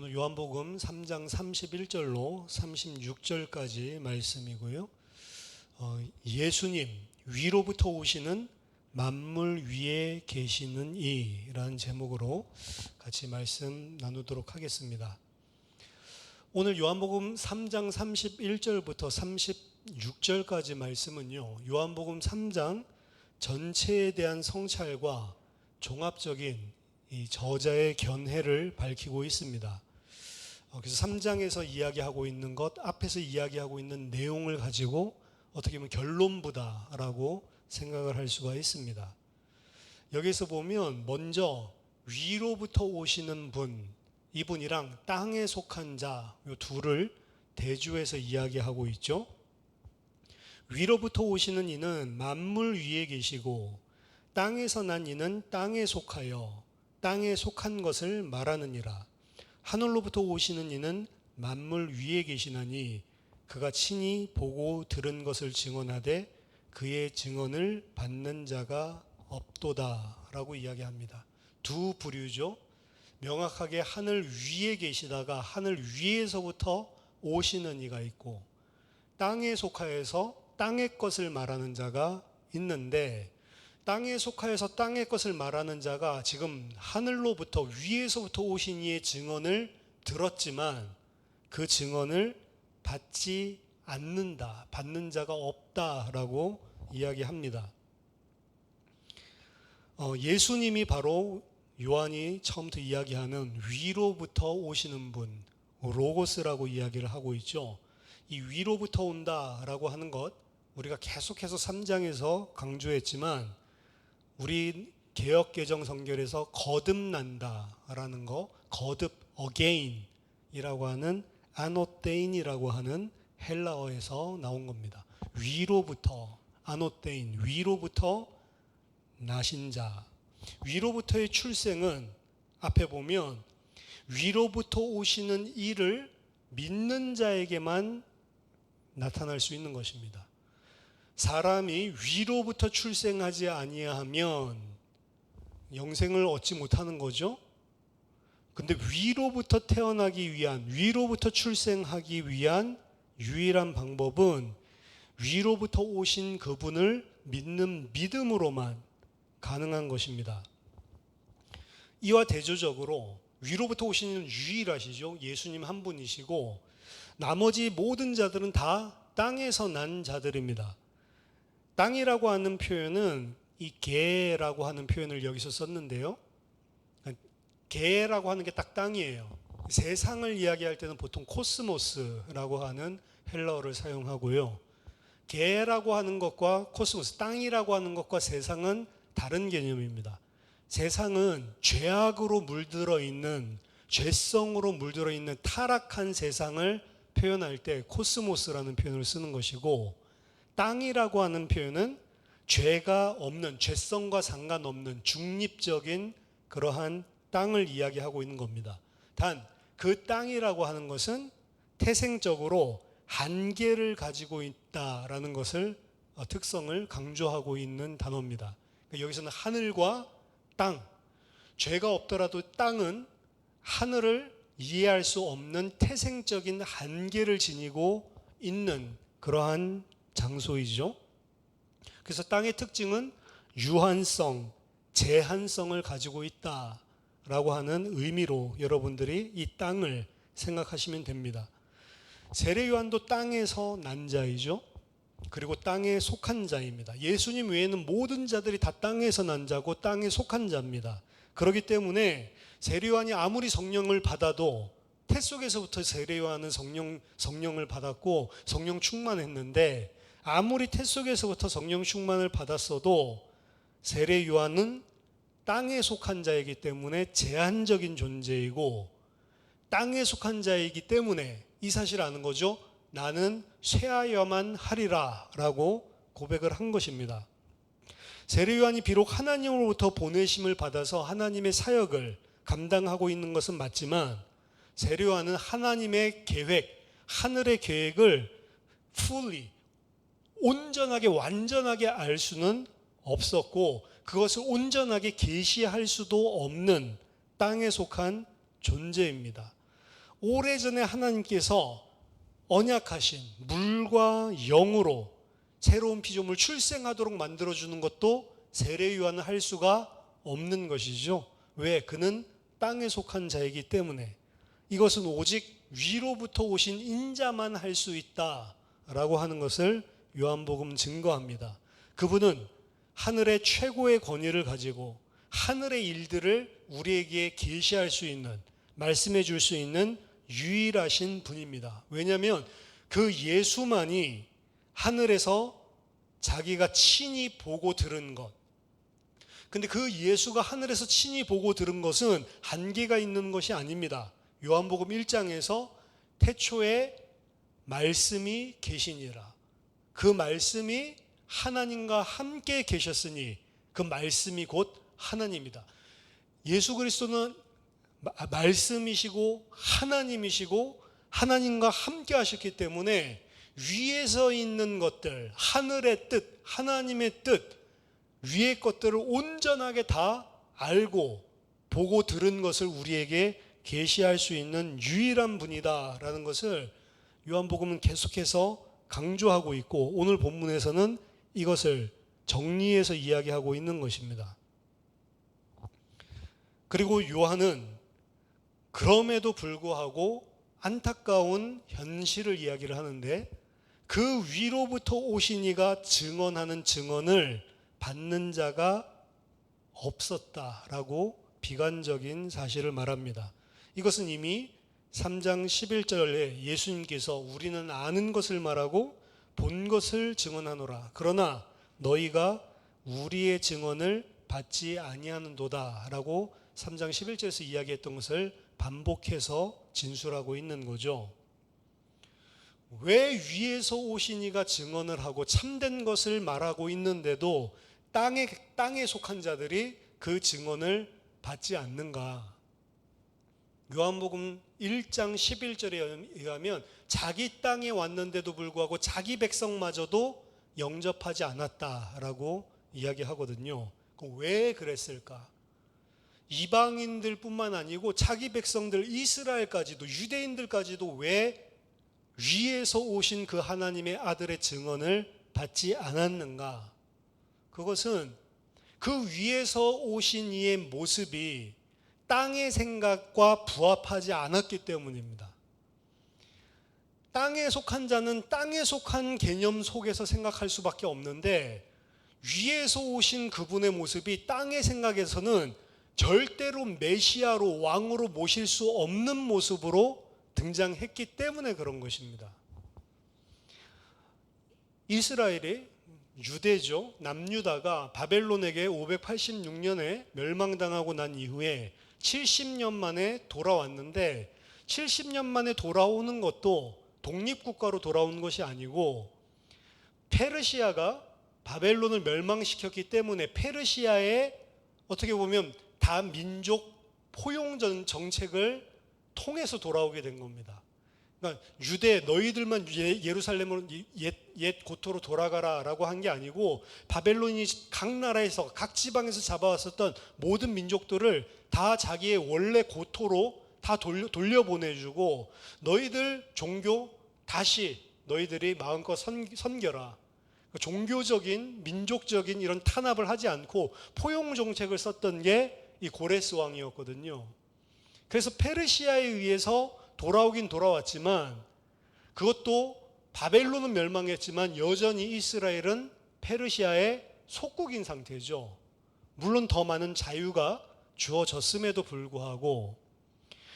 오늘 요한복음 3장 31절로 36절까지 말씀이고요. 예수님 위로부터 오시는 만물 위에 계시는 이라는 제목으로 같이 말씀 나누도록 하겠습니다. 오늘 요한복음 3장 31절부터 36절까지 말씀은요, 요한복음 3장 전체에 대한 성찰과 종합적인 이 저자의 견해를 밝히고 있습니다. 그래서 3장에서 이야기하고 있는 것, 앞에서 이야기하고 있는 내용을 가지고 어떻게 보면 결론부다라고 생각을 할 수가 있습니다. 여기서 보면 먼저 위로부터 오시는 분, 이분이랑 땅에 속한 자, 이 둘을 대조해서 이야기하고 있죠. 위로부터 오시는 이는 만물 위에 계시고 땅에서 난 이는 땅에 속하여 땅에 속한 것을 말하느니라. 하늘로부터 오시는 이는 만물 위에 계시나니 그가 친히 보고 들은 것을 증언하되 그의 증언을 받는 자가 없도다 라고 이야기합니다. 두 부류죠. 명확하게 하늘 위에 계시다가 하늘 위에서부터 오시는 이가 있고, 땅에 속하여서 땅의 것을 말하는 자가 있는데, 땅에 속하여서 땅의 것을 말하는 자가 지금 하늘로부터 위에서부터 오신 이의 증언을 들었지만 그 증언을 받지 않는다, 받는 자가 없다라고 이야기합니다. 예수님이 바로 요한이 처음부터 이야기하는 위로부터 오시는 분, 로고스라고 이야기를 하고 있죠. 이 위로부터 온다라고 하는 것, 우리가 계속해서 3장에서 강조했지만 우리 개역개정 성결에서 거듭난다라는 거, 거듭 again이라고 하는 아노테인이라고 하는 헬라어에서 나온 겁니다. 위로부터, 아노테인, 위로부터 나신 자. 위로부터의 출생은 앞에 보면 위로부터 오시는 이를 믿는 자에게만 나타날 수 있는 것입니다. 사람이 위로부터 출생하지 아니하면 영생을 얻지 못하는 거죠. 근데 위로부터 태어나기 위한, 위로부터 출생하기 위한 유일한 방법은 위로부터 오신 그분을 믿는 믿음으로만 가능한 것입니다. 이와 대조적으로 위로부터 오시는 유일하시죠. 예수님 한 분이시고 나머지 모든 자들은 다 땅에서 난 자들입니다. 땅이라고 하는 표현은 이 개라고 하는 표현을 여기서 썼는데요. 개라고 하는 게 딱 땅이에요. 세상을 이야기할 때는 보통 코스모스라고 하는 헬라어를 사용하고요. 개라고 하는 것과 코스모스, 땅이라고 하는 것과 세상은 다른 개념입니다. 세상은 죄악으로 물들어 있는, 죄성으로 물들어 있는 타락한 세상을 표현할 때 코스모스라는 표현을 쓰는 것이고, 땅이라고 하는 표현은 죄가 없는, 죄성과 상관없는 중립적인 그러한 땅을 이야기하고 있는 겁니다. 단 그 땅이라고 하는 것은 태생적으로 한계를 가지고 있다라는 것을, 특성을 강조하고 있는 단어입니다. 여기서는 하늘과 땅, 죄가 없더라도 땅은 하늘을 이해할 수 없는 태생적인 한계를 지니고 있는 그러한 장소이죠. 그래서 땅의 특징은 유한성, 제한성을 가지고 있다라고 하는 의미로 여러분들이 이 땅을 생각하시면 됩니다. 세례 요한도 땅에서 난 자이죠. 그리고 땅에 속한 자입니다. 예수님 외에는 모든 자들이 다 땅에서 난 자고 땅에 속한 자입니다. 그렇기 때문에 세례 요한이 아무리 성령을 받아도, 태 속에서부터 세례 요한은 성령을 받았고 성령 충만했는데, 아무리 태 속에서부터 성령 충만을 받았어도 세례 요한은 땅에 속한 자이기 때문에 제한적인 존재이고, 땅에 속한 자이기 때문에 이 사실을 아는 거죠. 나는 쇠하여만 하리라 라고 고백을 한 것입니다. 세례 요한이 비록 하나님으로부터 보내심을 받아서 하나님의 사역을 감당하고 있는 것은 맞지만, 세례 요한은 하나님의 계획, 하늘의 계획을 fully, 온전하게 완전하게 알 수는 없었고 그것을 온전하게 계시할 수도 없는 땅에 속한 존재입니다. 오래전에 하나님께서 언약하신 물과 영으로 새로운 피조물 출생하도록 만들어주는 것도 세례 요한은 할 수가 없는 것이죠. 왜? 그는 땅에 속한 자이기 때문에. 이것은 오직 위로부터 오신 인자만 할 수 있다라고 하는 것을 요한복음 증거합니다. 그분은 하늘의 최고의 권위를 가지고 하늘의 일들을 우리에게 계시할 수 있는, 말씀해 줄 수 있는 유일하신 분입니다. 왜냐하면 그 예수만이 하늘에서 자기가 친히 보고 들은 것, 근데 그 예수가 하늘에서 친히 보고 들은 것은 한계가 있는 것이 아닙니다. 요한복음 1장에서 태초에 말씀이 계시니라. 그 말씀이 하나님과 함께 계셨으니 그 말씀이 곧 하나님이다. 예수 그리스도는 말씀이시고 하나님이시고 하나님과 함께 하셨기 때문에 위에서 있는 것들, 하늘의 뜻, 하나님의 뜻, 위의 것들을 온전하게 다 알고 보고 들은 것을 우리에게 계시할 수 있는 유일한 분이다라는 것을 요한복음은 계속해서 강조하고 있고, 오늘 본문에서는 이것을 정리해서 이야기하고 있는 것입니다. 그리고 요한은 그럼에도 불구하고 안타까운 현실을 이야기를 하는데, 그 위로부터 오신 이가 증언하는 증언을 받는 자가 없었다라고 비관적인 사실을 말합니다. 이것은 이미 3장 11절에 예수님께서 우리는 아는 것을 말하고 본 것을 증언하노라. 그러나 너희가 우리의 증언을 받지 아니하는도다 라고 3장 11절에서 이야기했던 것을 반복해서 진술하고 있는 거죠. 왜 위에서 오신 이가 증언을 하고 참된 것을 말하고 있는데도 땅에 속한 자들이 그 증언을 받지 않는가? 요한복음 1장 11절에 의하면 자기 땅에 왔는데도 불구하고 자기 백성마저도 영접하지 않았다라고 이야기하거든요. 왜 그랬을까? 이방인들 뿐만 아니고 자기 백성들 이스라엘까지도, 유대인들까지도 왜 위에서 오신 그 하나님의 아들의 증언을 받지 않았는가? 그것은 그 위에서 오신 이의 모습이 땅의 생각과 부합하지 않았기 때문입니다. 땅에 속한 자는 땅에 속한 개념 속에서 생각할 수밖에 없는데, 위에서 오신 그분의 모습이 땅의 생각에서는 절대로 메시아로, 왕으로 모실 수 없는 모습으로 등장했기 때문에 그런 것입니다. 이스라엘이, 유대죠, 남유다가 바벨론에게 586년에 멸망당하고 난 이후에 70년 만에 돌아왔는데, 70년 만에 돌아오는 것도 독립국가로 돌아온 것이 아니고 페르시아가 바벨론을 멸망시켰기 때문에 페르시아의 어떻게 보면 다민족 포용 정책을 통해서 돌아오게 된 겁니다. 그러니까 유대 너희들만 예루살렘으로 옛 고토로 돌아가라 라고 한 게 아니고, 바벨론이 각 나라에서 각 지방에서 잡아왔었던 모든 민족들을 다 자기의 원래 고토로 다 돌려보내주고, 너희들 종교 다시 너희들이 마음껏 섬겨라. 종교적인 민족적인 이런 탄압을 하지 않고 포용 정책을 썼던 게 이 고레스 왕이었거든요. 그래서 페르시아에 의해서 돌아오긴 돌아왔지만, 그것도 바벨론은 멸망했지만 여전히 이스라엘은 페르시아의 속국인 상태죠. 물론 더 많은 자유가 주어졌음에도 불구하고.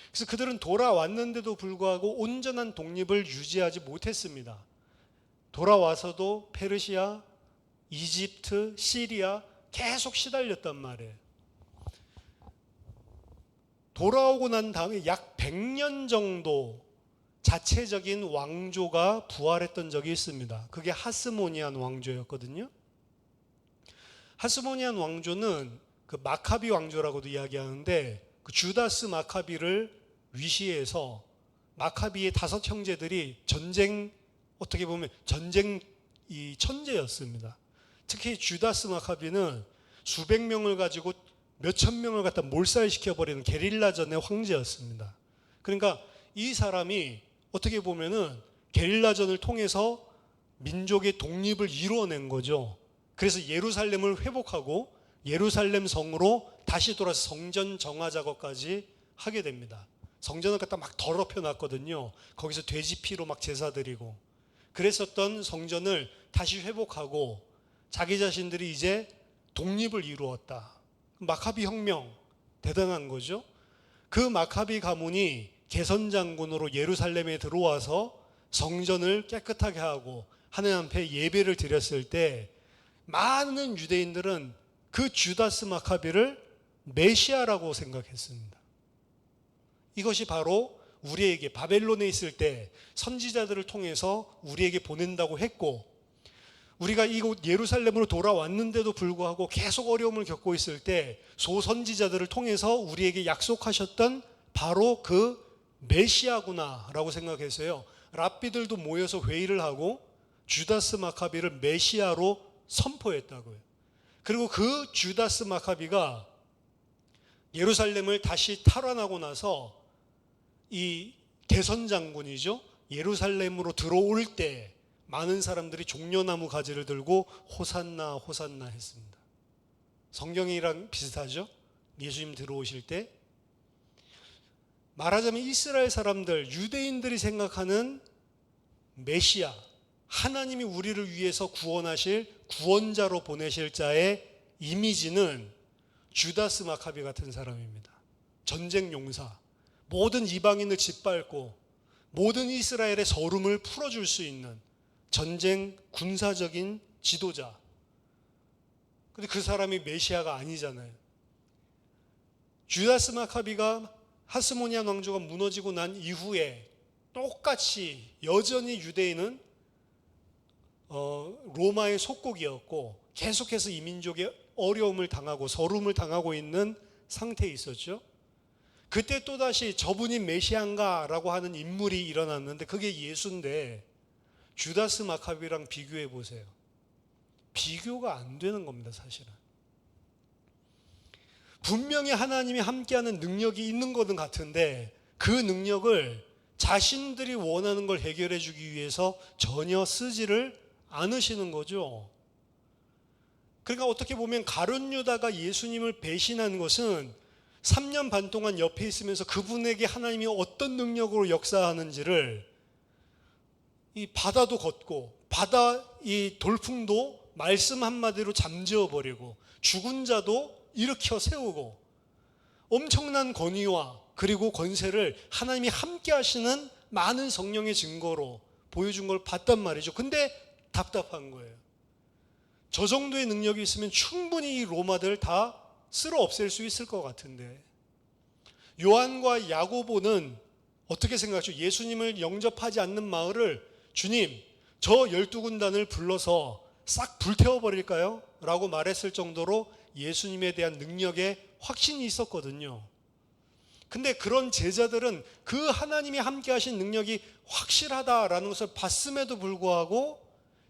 그래서 그들은 돌아왔는데도 불구하고 온전한 독립을 유지하지 못했습니다. 돌아와서도 페르시아, 이집트, 시리아 계속 시달렸단 말이에요. 돌아오고 난 다음에 약 100년 정도 자체적인 왕조가 부활했던 적이 있습니다. 그게 하스모니안 왕조였거든요. 하스모니안 왕조는 그 마카비 왕조라고도 이야기하는데, 그 주다스 마카비를 위시해서 마카비의 5 형제들이 어떻게 보면 전쟁 천재였습니다. 특히 주다스 마카비는 수백 명을 가지고 몇천 명을 갖다 몰살시켜버리는 게릴라전의 황제였습니다. 그러니까 이 사람이 어떻게 보면은 게릴라전을 통해서 민족의 독립을 이루어낸 거죠. 그래서 예루살렘을 회복하고 예루살렘 성으로 다시 돌아서 성전 정화 작업까지 하게 됩니다. 성전을 갖다 막 더럽혀 놨거든요. 거기서 돼지 피로 막 제사 드리고 그랬었던 성전을 다시 회복하고 자기 자신들이 이제 독립을 이루었다. 마카비 혁명 대단한 거죠. 그 마카비 가문이 개선 장군으로 예루살렘에 들어와서 성전을 깨끗하게 하고 하나님 앞에 예배를 드렸을 때 많은 유대인들은 그 주다스 마카비를 메시아라고 생각했습니다. 이것이 바로 우리에게 바벨론에 있을 때 선지자들을 통해서 우리에게 보낸다고 했고, 우리가 이곳 예루살렘으로 돌아왔는데도 불구하고 계속 어려움을 겪고 있을 때 소선지자들을 통해서 우리에게 약속하셨던 바로 그 메시아구나라고 생각했어요. 랍비들도 모여서 회의를 하고 주다스 마카비를 메시아로 선포했다고요. 그리고 그 주다스 마카비가 예루살렘을 다시 탈환하고 나서 이 개선 장군이죠. 예루살렘으로 들어올 때 많은 사람들이 종려나무 가지를 들고 호산나 호산나 했습니다. 성경이랑 비슷하죠? 예수님 들어오실 때 말하자면 이스라엘 사람들, 유대인들이 생각하는 메시아, 하나님이 우리를 위해서 구원하실 구원자로 보내실 자의 이미지는 주다스 마카비 같은 사람입니다. 전쟁 용사, 모든 이방인을 짓밟고 모든 이스라엘의 서름을 풀어줄 수 있는 전쟁 군사적인 지도자. 근데 그 사람이 메시아가 아니잖아요. 주다스 마카비가 하스모니안 왕조가 무너지고 난 이후에 똑같이 여전히 유대인은 로마의 속국이었고 계속해서 이 민족의 어려움을 당하고 서름을 당하고 있는 상태에 있었죠. 그때 또다시 저분이 메시아인가라고 하는 인물이 일어났는데 그게 예수인데 주다스 마카비랑 비교해 보세요. 비교가 안 되는 겁니다, 사실은. 분명히 하나님이 함께하는 능력이 있는 것은 같은데 그 능력을 자신들이 원하는 걸 해결해 주기 위해서 전혀 쓰지를 않으시는 거죠. 그러니까 어떻게 보면 가룟 유다가 예수님을 배신한 것은 3년 반 동안 옆에 있으면서 그분에게 하나님이 어떤 능력으로 역사하는지를 이 바다도 걷고 바다 이 돌풍도 말씀 한마디로 잠재워 버리고 죽은 자도 일으켜 세우고 엄청난 권위와 그리고 권세를 하나님이 함께 하시는 많은 성령의 증거로 보여준 걸 봤단 말이죠. 근데 답답한 거예요. 저 정도의 능력이 있으면 충분히 이 로마들 다 쓸어 없앨 수 있을 것 같은데 요한과 야고보는 어떻게 생각하죠? 예수님을 영접하지 않는 마을을 주님, 저 12군단을 불러서 싹 불태워버릴까요? 라고 말했을 정도로 예수님에 대한 능력에 확신이 있었거든요. 근데 그런 제자들은 그 하나님이 함께 하신 능력이 확실하다라는 것을 봤음에도 불구하고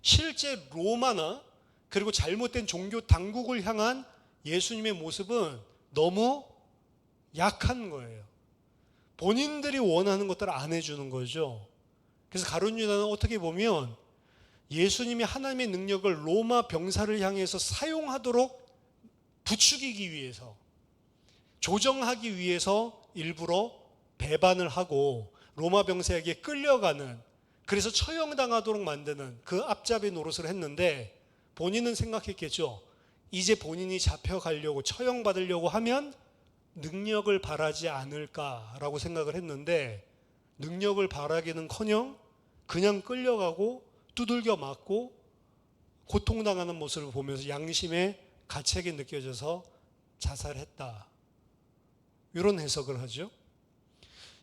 실제 로마나 그리고 잘못된 종교 당국을 향한 예수님의 모습은 너무 약한 거예요. 본인들이 원하는 것들을 안 해주는 거죠. 그래서 가룟 유다는 어떻게 보면 예수님이 하나님의 능력을 로마 병사를 향해서 사용하도록 부추기기 위해서 조정하기 위해서 일부러 배반을 하고 로마 병사에게 끌려가는, 그래서 처형당하도록 만드는 그 앞잡이 노릇을 했는데 본인은 생각했겠죠. 이제 본인이 잡혀가려고 처형받으려고 하면 능력을 바라지 않을까라고 생각을 했는데 능력을 바라기는커녕 그냥 끌려가고 두들겨 맞고 고통당하는 모습을 보면서 양심의 가책이 느껴져서 자살했다. 이런 해석을 하죠.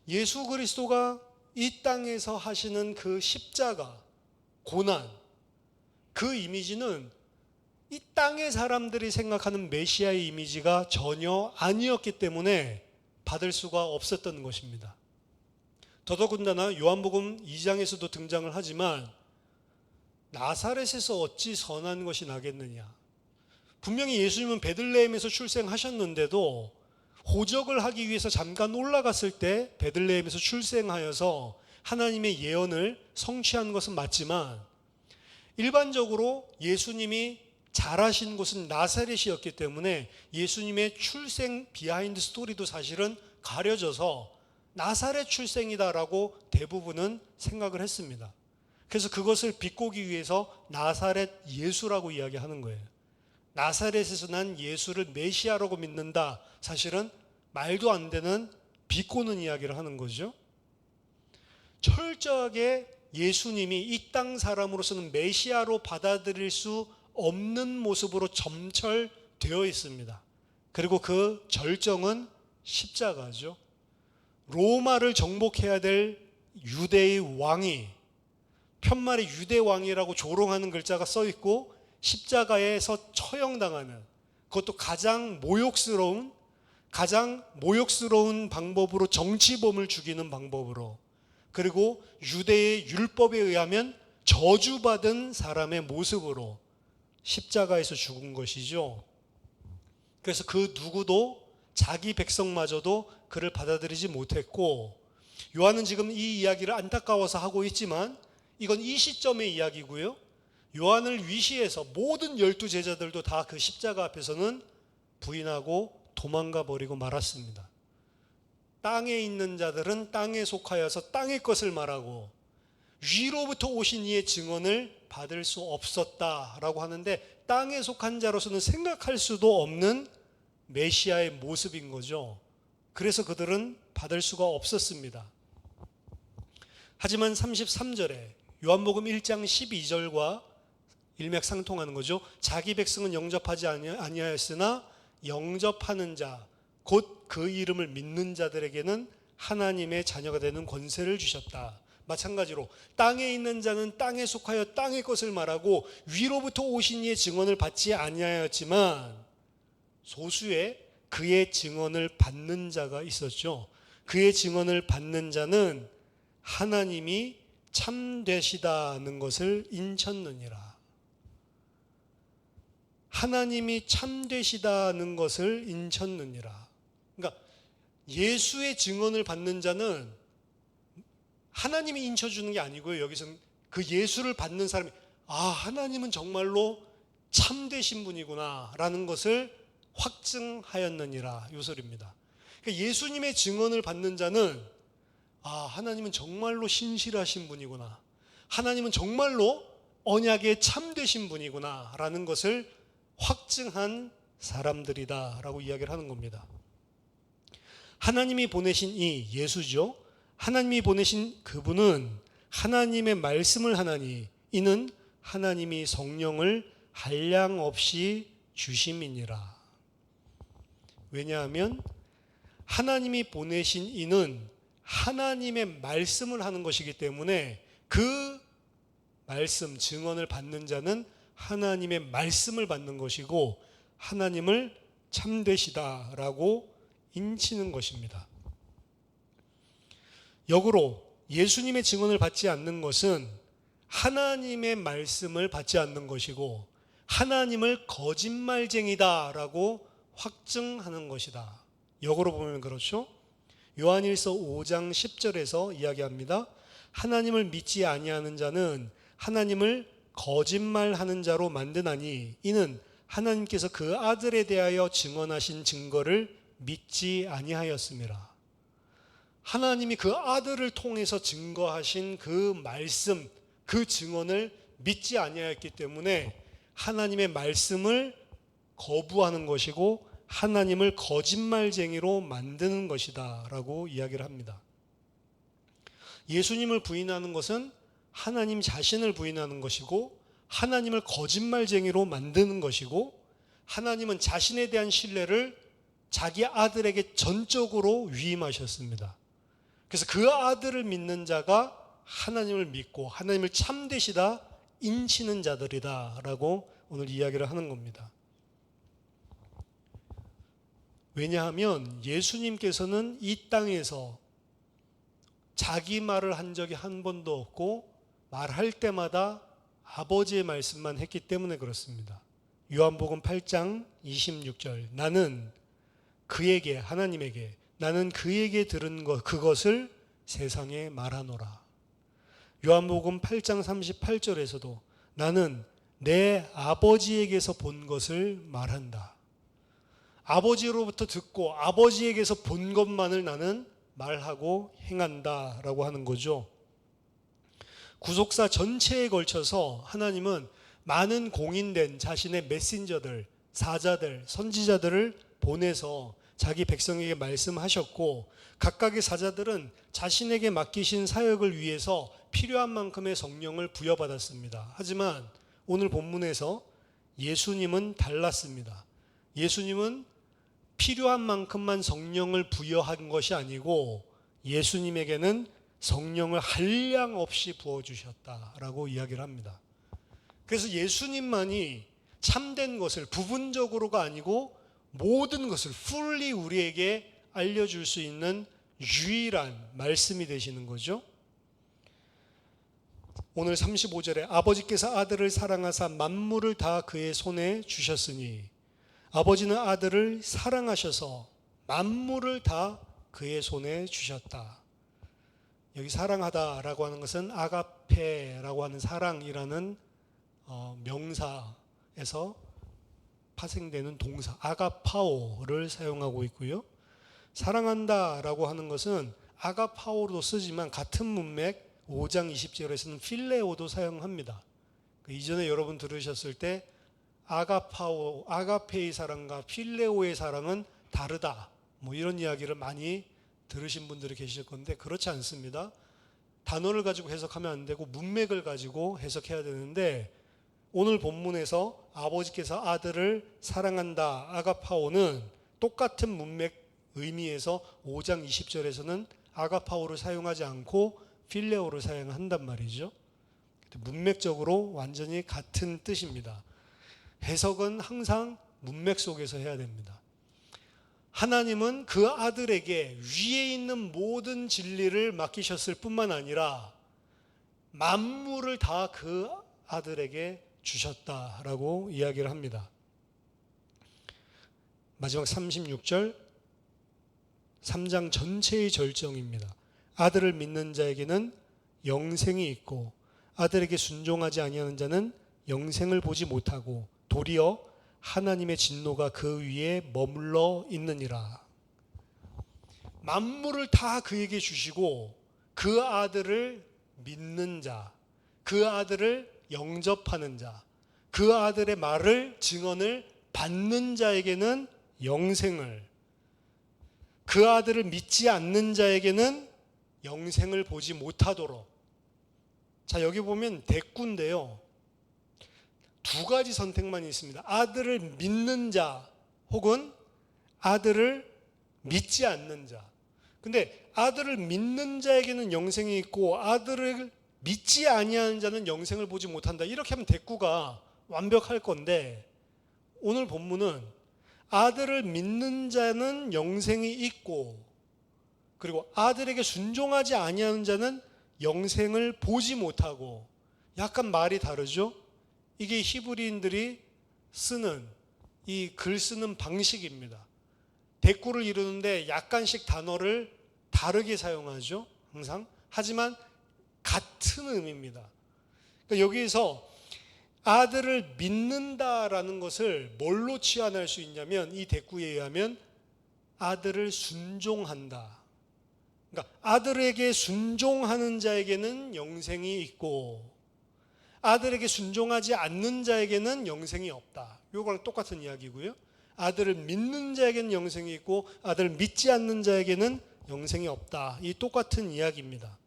예수 그리스도가 이 땅에서 하시는 그 십자가, 고난, 그 이미지는 이 땅의 사람들이 생각하는 메시아의 이미지가 전혀 아니었기 때문에 받을 수가 없었던 것입니다. 더더군다나 요한복음 2장에서도 등장을 하지만 나사렛에서 어찌 선한 것이 나겠느냐. 분명히 예수님은 베들레헴에서 출생하셨는데도 호적을 하기 위해서 잠깐 올라갔을 때 베들레헴에서 출생하여서 하나님의 예언을 성취한 것은 맞지만 일반적으로 예수님이 자라신 곳은 나사렛이었기 때문에 예수님의 출생 비하인드 스토리도 사실은 가려져서 나사렛 출생이다라고 대부분은 생각을 했습니다. 그래서 그것을 비꼬기 위해서 나사렛 예수라고 이야기하는 거예요. 나사렛에서 난 예수를 메시아라고 믿는다. 사실은 말도 안 되는 비꼬는 이야기를 하는 거죠. 철저하게 예수님이 이 땅 사람으로서는 메시아로 받아들일 수 없는 모습으로 점철되어 있습니다. 그리고 그 절정은 십자가죠. 로마를 정복해야 될 유대의 왕이, 편말에 유대 왕이라고 조롱하는 글자가 써 있고 십자가에서 처형당하는, 그것도 가장 모욕스러운 방법으로, 정치범을 죽이는 방법으로, 그리고 유대의 율법에 의하면 저주받은 사람의 모습으로 십자가에서 죽은 것이죠. 그래서 그 누구도, 자기 백성마저도 그를 받아들이지 못했고, 요한은 지금 이 이야기를 안타까워서 하고 있지만 이건 이 시점의 이야기고요. 요한을 위시해서 모든 12제자들도 다 그 십자가 앞에서는 부인하고 도망가 버리고 말았습니다. 땅에 있는 자들은 땅에 속하여서 땅의 것을 말하고 위로부터 오신 이의 증언을 받을 수 없었다라고 하는데, 땅에 속한 자로서는 생각할 수도 없는 메시아의 모습인 거죠. 그래서 그들은 받을 수가 없었습니다. 하지만 33절에 요한복음 1장 12절과 일맥상통하는 거죠. 자기 백성은 영접하지 아니하였으나 영접하는 자, 곧 그 이름을 믿는 자들에게는 하나님의 자녀가 되는 권세를 주셨다. 마찬가지로 땅에 있는 자는 땅에 속하여 땅의 것을 말하고 위로부터 오신 이의 증언을 받지 아니하였지만 소수의 그의 증언을 받는 자가 있었죠. 그의 증언을 받는 자는 하나님이 참되시다는 것을 인쳤느니라. 하나님이 참되시다는 것을 인쳤느니라. 그러니까 예수의 증언을 받는 자는 하나님이 인쳐주는 게 아니고요. 여기서는 그 예수를 받는 사람이, 하나님은 정말로 참되신 분이구나 라는 것을 확증하였느니라, 요 소리입니다. 그러니까 예수님의 증언을 받는 자는 하나님은 정말로 신실하신 분이구나, 하나님은 정말로 언약에 참되신 분이구나 라는 것을 확증한 사람들이다 라고 이야기를 하는 겁니다. 하나님이 보내신 이 예수죠. 하나님이 보내신 그분은 하나님의 말씀을 하나니 이는 하나님이 성령을 한량없이 주심이니라. 왜냐하면 하나님이 보내신 이는 하나님의 말씀을 하는 것이기 때문에 그 말씀, 증언을 받는 자는 하나님의 말씀을 받는 것이고 하나님을 참되시다라고 인치는 것입니다. 역으로 예수님의 증언을 받지 않는 것은 하나님의 말씀을 받지 않는 것이고 하나님을 거짓말쟁이다라고 확증하는 것이다. 역으로 보면 그렇죠. 요한일서 5장 10절에서 이야기합니다. 하나님을 믿지 아니하는 자는 하나님을 거짓말하는 자로 만드나니 이는 하나님께서 그 아들에 대하여 증언하신 증거를 믿지 아니하였음이라. 하나님이 그 아들을 통해서 증거하신 그 말씀, 그 증언을 믿지 아니하였기 때문에 하나님의 말씀을 거부하는 것이고 하나님을 거짓말쟁이로 만드는 것이다 라고 이야기를 합니다. 예수님을 부인하는 것은 하나님 자신을 부인하는 것이고 하나님을 거짓말쟁이로 만드는 것이고 하나님은 자신에 대한 신뢰를 자기 아들에게 전적으로 위임하셨습니다. 그래서 그 아들을 믿는 자가 하나님을 믿고 하나님을 참되시다 인치는 자들이다 라고 오늘 이야기를 하는 겁니다. 왜냐하면 예수님께서는 이 땅에서 자기 말을 한 적이 한 번도 없고 말할 때마다 아버지의 말씀만 했기 때문에 그렇습니다. 요한복음 8장 26절 나는 그에게, 하나님에게, 나는 그에게 들은 그것을 세상에 말하노라. 요한복음 8장 38절에서도 나는 내 아버지에게서 본 것을 말한다. 아버지로부터 듣고 아버지에게서 본 것만을 나는 말하고 행한다 라고 하는 거죠. 구속사 전체에 걸쳐서 하나님은 많은 공인된 자신의 메신저들, 사자들, 선지자들을 보내서 자기 백성에게 말씀하셨고, 각각의 사자들은 자신에게 맡기신 사역을 위해서 필요한 만큼의 성령을 부여받았습니다. 하지만 오늘 본문에서 예수님은 달랐습니다. 예수님은 필요한 만큼만 성령을 부여한 것이 아니고 예수님에게는 성령을 한량 없이 부어주셨다라고 이야기를 합니다. 그래서 예수님만이 참된 것을 부분적으로가 아니고 모든 것을 fully 우리에게 알려줄 수 있는 유일한 말씀이 되시는 거죠. 오늘 35절에 아버지께서 아들을 사랑하사 만물을 다 그의 손에 주셨으니, 아버지는 아들을 사랑하셔서 만물을 다 그의 손에 주셨다. 여기 사랑하다라고 하는 것은 아가페라고 하는 사랑이라는 명사에서 파생되는 동사 아가파오를 사용하고 있고요. 사랑한다라고 하는 것은 아가파오로도 쓰지만 같은 문맥 5장 20절에서는 필레오도 사용합니다. 이전에 여러분 들으셨을 때 아가파오, 아가페의 사랑과 필레오의 사랑은 다르다, 뭐 이런 이야기를 많이 들으신 분들이 계실 건데 그렇지 않습니다. 단어를 가지고 해석하면 안 되고 문맥을 가지고 해석해야 되는데, 오늘 본문에서 아버지께서 아들을 사랑한다, 아가파오는 똑같은 문맥 의미에서 5장 20절에서는 아가파오를 사용하지 않고 필레오를 사용한단 말이죠. 문맥적으로 완전히 같은 뜻입니다. 해석은 항상 문맥 속에서 해야 됩니다. 하나님은 그 아들에게 위에 있는 모든 진리를 맡기셨을 뿐만 아니라 만물을 다 그 아들에게 주셨다라고 이야기를 합니다. 마지막 36절, 3장 전체의 절정입니다. 아들을 믿는 자에게는 영생이 있고 아들에게 순종하지 아니하는 자는 영생을 보지 못하고 도리어 하나님의 진노가 그 위에 머물러 있느니라. 만물을 다 그에게 주시고 그 아들을 믿는 자, 그 아들을 영접하는 자, 그 아들의 말을, 증언을 받는 자에게는 영생을, 그 아들을 믿지 않는 자에게는 영생을 보지 못하도록. 자, 여기 보면 대꾸인데요, 두 가지 선택만 있습니다. 아들을 믿는 자 혹은 아들을 믿지 않는 자. 근데 아들을 믿는 자에게는 영생이 있고 아들을 믿지 아니하는 자는 영생을 보지 못한다, 이렇게 하면 대꾸가 완벽할 건데, 오늘 본문은 아들을 믿는 자는 영생이 있고 그리고 아들에게 순종하지 아니하는 자는 영생을 보지 못하고, 약간 말이 다르죠? 이게 히브리인들이 쓰는 이 글 쓰는 방식입니다. 대꾸를 이루는데 약간씩 단어를 다르게 사용하죠, 항상. 하지만 같은 의미입니다. 그러니까 여기에서 아들을 믿는다라는 것을 뭘로 치환할 수 있냐면, 이 대꾸에 의하면 아들을 순종한다. 그러니까 아들에게 순종하는 자에게는 영생이 있고 아들에게 순종하지 않는 자에게는 영생이 없다. 이거랑 똑같은 이야기고요. 아들을 믿는 자에게는 영생이 있고 아들을 믿지 않는 자에게는 영생이 없다. 이 똑같은 이야기입니다.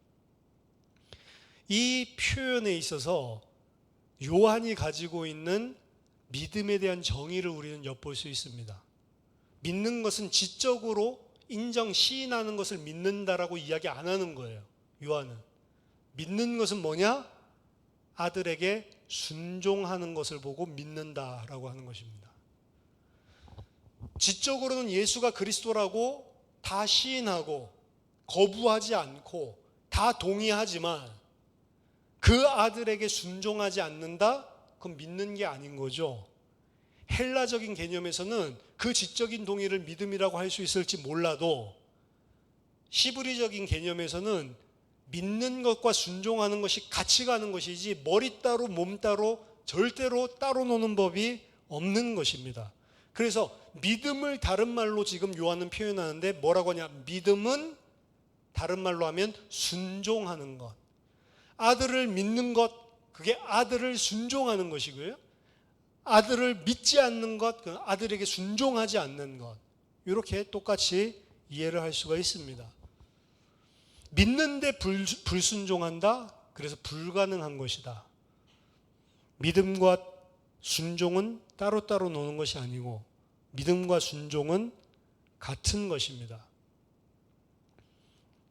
이 표현에 있어서 요한이 가지고 있는 믿음에 대한 정의를 우리는 엿볼 수 있습니다. 믿는 것은 지적으로 인정, 시인하는 것을 믿는다라고 이야기 안 하는 거예요. 요한은 믿는 것은 뭐냐? 아들에게 순종하는 것을 보고 믿는다라고 하는 것입니다. 지적으로는 예수가 그리스도라고 다 시인하고 거부하지 않고 다 동의하지만 그 아들에게 순종하지 않는다? 그건 믿는 게 아닌 거죠. 헬라적인 개념에서는 그 지적인 동의를 믿음이라고 할 수 있을지 몰라도 히브리적인 개념에서는 믿는 것과 순종하는 것이 같이 가는 것이지 머리 따로 몸 따로 절대로 따로 노는 법이 없는 것입니다. 그래서 믿음을 다른 말로 지금 요한은 표현하는데 뭐라고 하냐? 믿음은 다른 말로 하면 순종하는 것. 아들을 믿는 것, 그게 아들을 순종하는 것이고요. 아들을 믿지 않는 것, 그 아들에게 순종하지 않는 것. 이렇게 똑같이 이해를 할 수가 있습니다. 믿는데 불순종한다? 그래서 불가능한 것이다. 믿음과 순종은 따로따로 노는 것이 아니고 믿음과 순종은 같은 것입니다.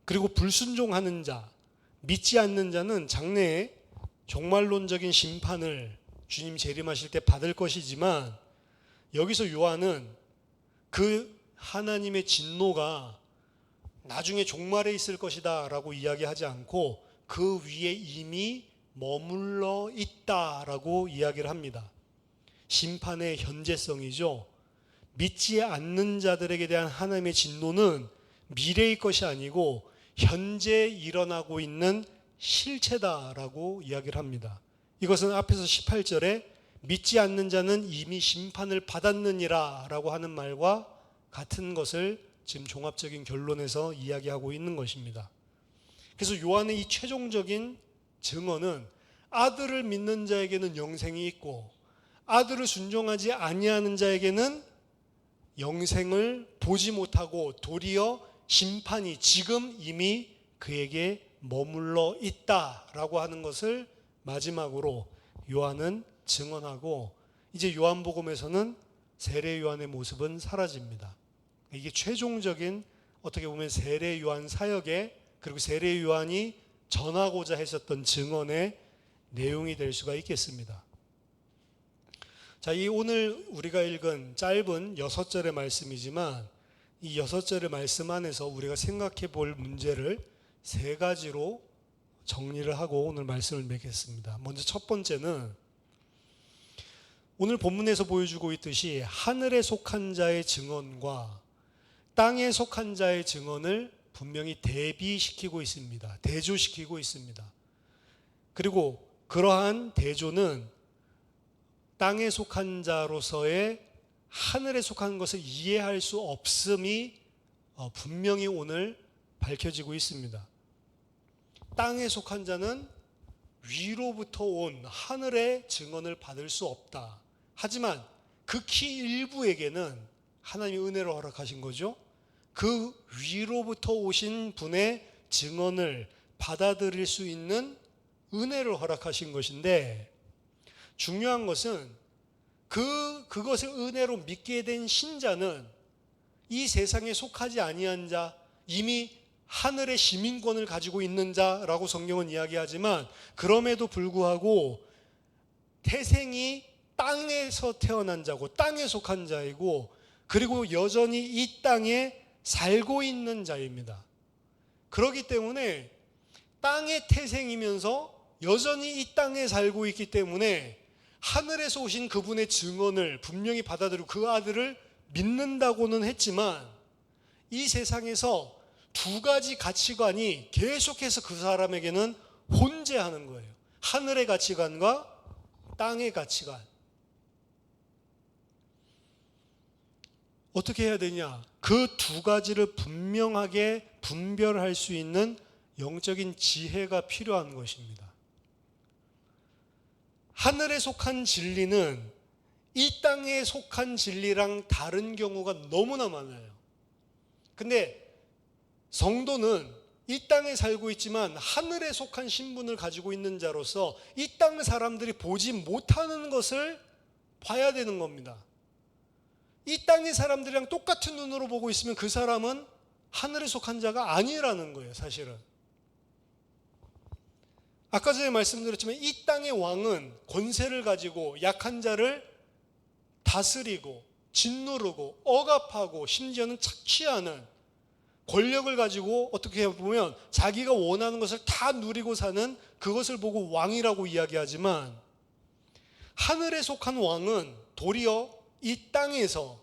그리고 불순종하는 자, 믿지 않는 자는 장래에 종말론적인 심판을 주님 재림하실 때 받을 것이지만 여기서 요한은 그 하나님의 진노가 나중에 종말에 있을 것이다 라고 이야기하지 않고 그 위에 이미 머물러 있다라고 이야기를 합니다. 심판의 현재성이죠. 믿지 않는 자들에게 대한 하나님의 진노는 미래의 것이 아니고 현재 일어나고 있는 실체다라고 이야기를 합니다. 이것은 앞에서 18절에 믿지 않는 자는 이미 심판을 받았느니라 라고 하는 말과 같은 것을 지금 종합적인 결론에서 이야기하고 있는 것입니다. 그래서 요한의 이 최종적인 증언은 아들을 믿는 자에게는 영생이 있고 아들을 순종하지 아니하는 자에게는 영생을 보지 못하고 도리어 심판이 지금 이미 그에게 머물러 있다라고 하는 것을 마지막으로 요한은 증언하고 이제 요한복음에서는 세례 요한의 모습은 사라집니다. 이게 최종적인 어떻게 보면 세례 요한 사역의 그리고 세례 요한이 전하고자 했었던 증언의 내용이 될 수가 있겠습니다. 자, 이 오늘 우리가 읽은 짧은 6절의 말씀이지만 이 6절의 말씀 안에서 우리가 생각해 볼 문제를 3가지로 정리를 하고 오늘 말씀을 맺겠습니다. 먼저 첫 번째는 오늘 본문에서 보여주고 있듯이 하늘에 속한 자의 증언과 땅에 속한 자의 증언을 분명히 대비시키고 있습니다. 대조시키고 있습니다. 그리고 그러한 대조는 땅에 속한 자로서의 하늘에 속한 것을 이해할 수 없음이 분명히 오늘 밝혀지고 있습니다. 땅에 속한 자는 위로부터 온 하늘의 증언을 받을 수 없다. 하지만 극히 일부에게는 하나님이 은혜로 허락하신 거죠. 그 위로부터 오신 분의 증언을 받아들일 수 있는 은혜를 허락하신 것인데 중요한 것은 그것을 은혜로 믿게 된 신자는 이 세상에 속하지 아니한 자, 이미 하늘의 시민권을 가지고 있는 자라고 성경은 이야기하지만 그럼에도 불구하고 태생이 땅에서 태어난 자고 땅에 속한 자이고 그리고 여전히 이 땅에 살고 있는 자입니다. 그렇기 때문에 땅의 태생이면서 여전히 이 땅에 살고 있기 때문에 하늘에서 오신 그분의 증언을 분명히 받아들이고 그 아들을 믿는다고는 했지만 이 세상에서 2가지 가치관이 계속해서 그 사람에게는 혼재하는 거예요. 하늘의 가치관과 땅의 가치관. 어떻게 해야 되냐? 그 2가지를 분명하게 분별할 수 있는 영적인 지혜가 필요한 것입니다. 하늘에 속한 진리는 이 땅에 속한 진리랑 다른 경우가 너무나 많아요. 근데 성도는 이 땅에 살고 있지만 하늘에 속한 신분을 가지고 있는 자로서 이 땅 사람들이 보지 못하는 것을 봐야 되는 겁니다. 이 땅의 사람들이랑 똑같은 눈으로 보고 있으면 그 사람은 하늘에 속한 자가 아니라는 거예요, 사실은. 아까 전에 말씀드렸지만 이 땅의 왕은 권세를 가지고 약한 자를 다스리고 짓누르고 억압하고 심지어는 착취하는 권력을 가지고 어떻게 보면 자기가 원하는 것을 다 누리고 사는 그것을 보고 왕이라고 이야기하지만 하늘에 속한 왕은 도리어 이 땅에서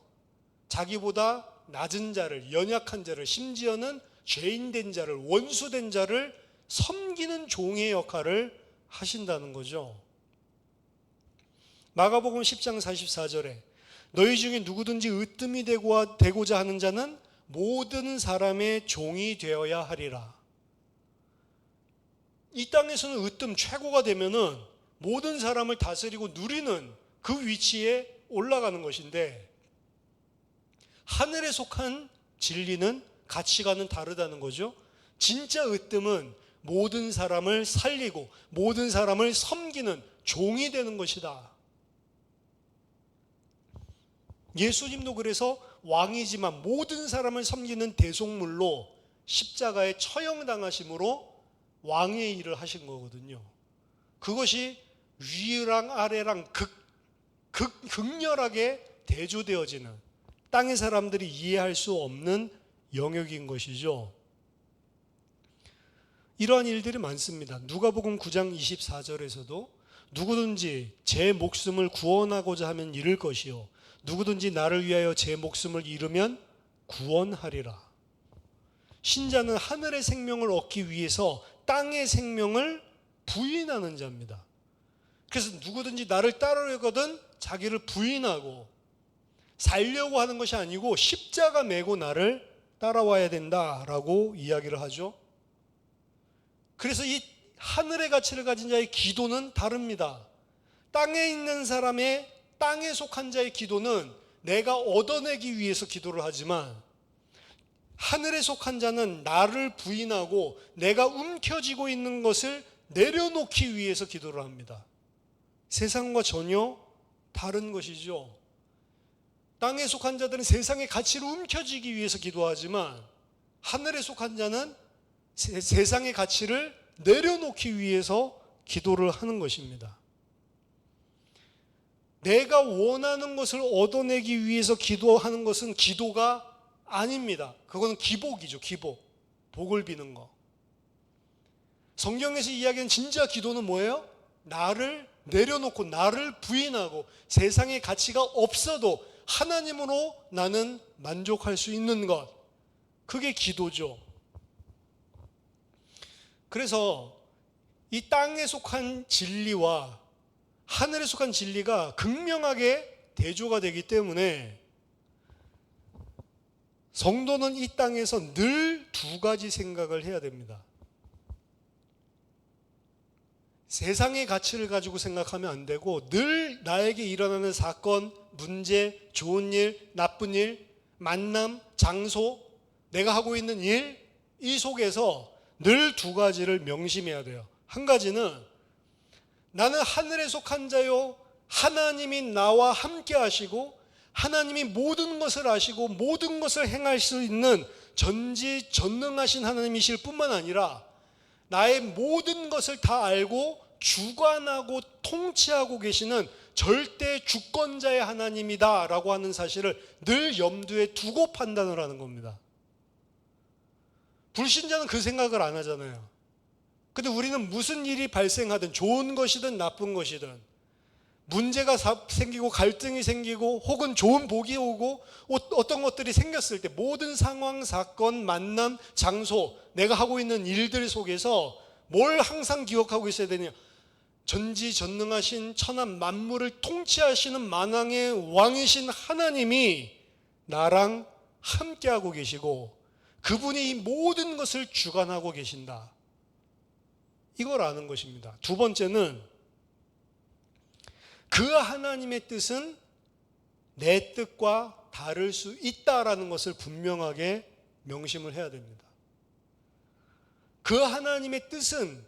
자기보다 낮은 자를, 연약한 자를, 심지어는 죄인된 자를, 원수된 자를 섬기는 종의 역할을 하신다는 거죠. 마가복음 10장 44절에 너희 중에 누구든지 으뜸이 되고자 하는 자는 모든 사람의 종이 되어야 하리라. 이 땅에서는 으뜸 최고가 되면은 모든 사람을 다스리고 누리는 그 위치에 올라가는 것인데, 하늘에 속한 진리는 가치관은 다르다는 거죠. 진짜 으뜸은 모든 사람을 살리고 모든 사람을 섬기는 종이 되는 것이다. 예수님도 그래서 왕이지만 모든 사람을 섬기는 대속물로 십자가에 처형당하심으로 왕의 일을 하신 거거든요. 그것이 위랑 아래랑 극렬하게 대조되어지는, 땅의 사람들이 이해할 수 없는 영역인 것이죠. 이러한 일들이 많습니다. 누가복음 9장 24절에서도 누구든지 제 목숨을 구원하고자 하면 잃을 것이요 누구든지 나를 위하여 제 목숨을 잃으면 구원하리라. 신자는 하늘의 생명을 얻기 위해서 땅의 생명을 부인하는 자입니다. 그래서 누구든지 나를 따르려거든 자기를 부인하고 살려고 하는 것이 아니고 십자가 메고 나를 따라와야 된다라고 이야기를 하죠. 그래서 이 하늘의 가치를 가진 자의 기도는 다릅니다. 땅에 있는 사람의, 땅에 속한 자의 기도는 내가 얻어내기 위해서 기도를 하지만, 하늘에 속한 자는 나를 부인하고 내가 움켜쥐고 있는 것을 내려놓기 위해서 기도를 합니다. 세상과 전혀 다른 것이죠. 땅에 속한 자들은 세상의 가치를 움켜쥐기 위해서 기도하지만, 하늘에 속한 자는 세상의 가치를 내려놓기 위해서 기도를 하는 것입니다. 내가 원하는 것을 얻어내기 위해서 기도하는 것은 기도가 아닙니다. 그거는 기복이죠. 기복. 복을 비는 거. 성경에서 이야기하는 진짜 기도는 뭐예요? 나를 내려놓고 나를 부인하고 세상의 가치가 없어도 하나님으로 나는 만족할 수 있는 것. 그게 기도죠. 그래서 이 땅에 속한 진리와 하늘에 속한 진리가 극명하게 대조가 되기 때문에 성도는 이 땅에서 늘 두 가지 생각을 해야 됩니다. 세상의 가치를 가지고 생각하면 안 되고, 늘 나에게 일어나는 사건, 문제, 좋은 일, 나쁜 일, 만남, 장소, 내가 하고 있는 일, 이 속에서 늘 두 가지를 명심해야 돼요. 한 가지는 나는 하늘에 속한 자요, 하나님이 나와 함께 하시고 하나님이 모든 것을 아시고 모든 것을 행할 수 있는 전지전능하신 하나님이실 뿐만 아니라 나의 모든 것을 다 알고 주관하고 통치하고 계시는 절대 주권자의 하나님이다 라고 하는 사실을 늘 염두에 두고 판단을 하는 겁니다. 불신자는 그 생각을 안 하잖아요. 근데 우리는 무슨 일이 발생하든, 좋은 것이든 나쁜 것이든, 문제가 생기고 갈등이 생기고 혹은 좋은 복이 오고 어떤 것들이 생겼을 때 모든 상황, 사건, 만남, 장소, 내가 하고 있는 일들 속에서 뭘 항상 기억하고 있어야 되냐? 전지전능하신 천하 만물을 통치하시는 만왕의 왕이신 하나님이 나랑 함께하고 계시고 그분이 이 모든 것을 주관하고 계신다. 이걸 아는 것입니다. 두 번째는 그 하나님의 뜻은 내 뜻과 다를 수 있다라는 것을 분명하게 명심을 해야 됩니다. 그 하나님의 뜻은